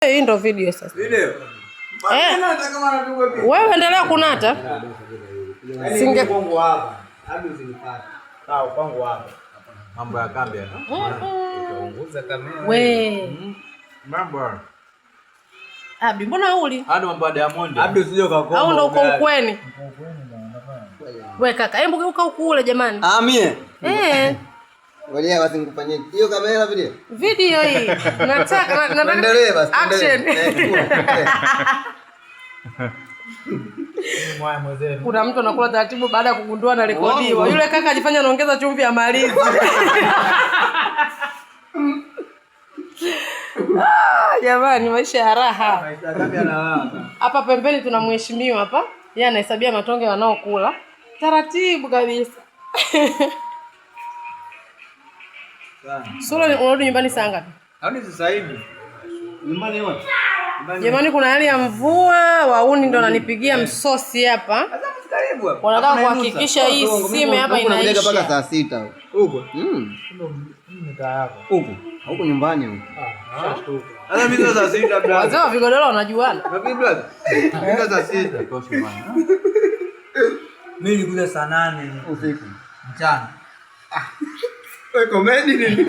Hii ndio video sasa. Video. Wewe endelea kunata. Singe kwangu hapa. Hadi usinipate. Sawa kwangu hapa. Mambo ya kamera. Utaongoza kamera. We. Mambo. Abi mbona uli? Hadi mambo ya Diamond. Hadi usije ukakoma. Au ndo uko ukweni? We kaka, hebu geuka huko ule jamani. Mie. Ngoja basi nikufanyie. Hiyo kamera video. Video hii. Nataka endelee basi. Action. Kuna mtu anakula taratibu baada ya kugundua na rekodiwa. Yule kaka ajifanya anaongeza chumvi ya malizi. Jamani, maisha ya raha. Hapa pembeni tuna mheshimiwa hapa. Yeye anahesabia matonge wanaokula. Taratibu kabisa. Solo unarudi nyumbani saa ngapi? Haoni sasa hivi. Nyumbani wapi? Jamani, kuna hali ya mvua, wauni ndo ananipigia msosi hapa. Wanataka kuhakikisha hii sime hapa inaisha. Mpaka saa 6 huko. Huko. Huko nyumbani huko. Sasa mimi saa 6 brother. Wazee wa vigodoro wanajuana. Vipi brother? Mimi saa 6 tosha bwana. Mimi nilikuja saa 8 usiku. Mchana. Wewe comedy nini?